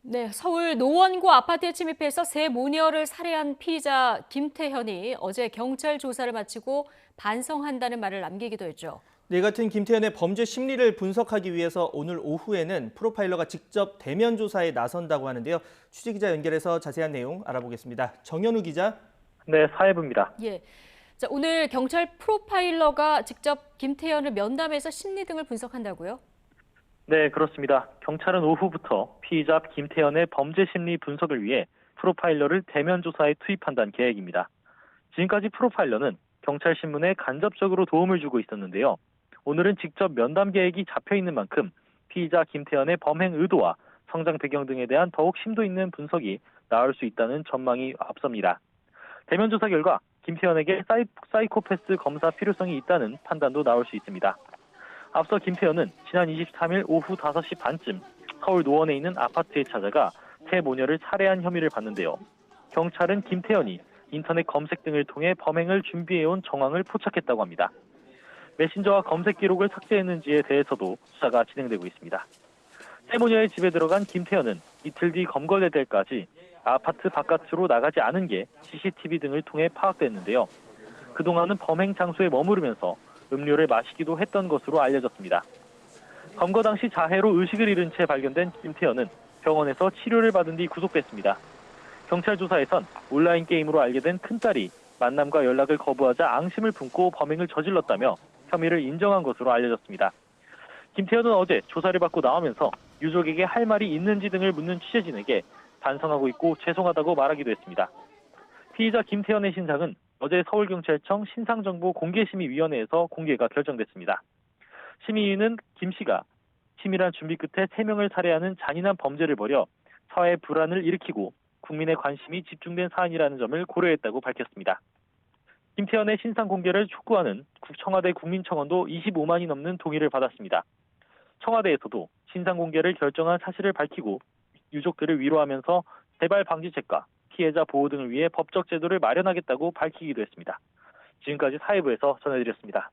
네, 서울 노원구 아파트에 침입해서 세 모녀를 살해한 피의자 김태현이 어제 경찰 조사를 마치고 반성한다는 말을 남기기도 했죠. 네, 같은 김태현의 범죄 심리를 분석하기 위해서 오늘 오후에는 프로파일러가 직접 대면 조사에 나선다고 하는데요. 취재기자 연결해서 자세한 내용 알아보겠습니다. 정현우 기자. 네, 사회부입니다. 예. 자, 오늘 경찰 프로파일러가 직접 김태현을 면담해서 심리 등을 분석한다고요? 네, 그렇습니다. 경찰은 오후부터 피의자 김태현의 범죄 심리 분석을 위해 프로파일러를 대면 조사에 투입한다는 계획입니다. 지금까지 프로파일러는 경찰 신문에 간접적으로 도움을 주고 있었는데요. 오늘은 직접 면담 계획이 잡혀 있는 만큼 피의자 김태현의 범행 의도와 성장 배경 등에 대한 더욱 심도 있는 분석이 나올 수 있다는 전망이 앞섭니다. 대면 조사 결과 김태현에게 사이코패스 검사 필요성이 있다는 판단도 나올 수 있습니다. 앞서 김태현은 지난 23일 오후 5시 반쯤 서울 노원에 있는 아파트에 찾아가 세 모녀를 살해한 혐의를 받는데요. 경찰은 김태현이 인터넷 검색 등을 통해 범행을 준비해온 정황을 포착했다고 합니다. 메신저와 검색 기록을 삭제했는지에 대해서도 수사가 진행되고 있습니다. 세 모녀의 집에 들어간 김태현은 이틀 뒤 검거될 때까지 아파트 바깥으로 나가지 않은 게 CCTV 등을 통해 파악됐는데요. 그동안은 범행 장소에 머무르면서 음료를 마시기도 했던 것으로 알려졌습니다. 검거 당시 자해로 의식을 잃은 채 발견된 김태현은 병원에서 치료를 받은 뒤 구속됐습니다. 경찰 조사에선 온라인 게임으로 알게 된 큰딸이 만남과 연락을 거부하자 앙심을 품고 범행을 저질렀다며 혐의를 인정한 것으로 알려졌습니다. 김태현은 어제 조사를 받고 나오면서 유족에게 할 말이 있는지 등을 묻는 취재진에게 반성하고 있고 죄송하다고 말하기도 했습니다. 피의자 김태현의 신상은 어제 서울경찰청 신상정보공개심의위원회에서 공개가 결정됐습니다. 심의위는 김 씨가 치밀한 준비 끝에 3명을 살해하는 잔인한 범죄를 벌여 사회 불안을 일으키고 국민의 관심이 집중된 사안이라는 점을 고려했다고 밝혔습니다. 김태현의 신상 공개를 촉구하는 청와대 국민청원도 25만이 넘는 동의를 받았습니다. 청와대에서도 신상 공개를 결정한 사실을 밝히고 유족들을 위로하면서 재발 방지책과 피해자 보호 등을 위해 법적 제도를 마련하겠다고 밝히기도 했습니다. 지금까지 사회부에서 전해드렸습니다.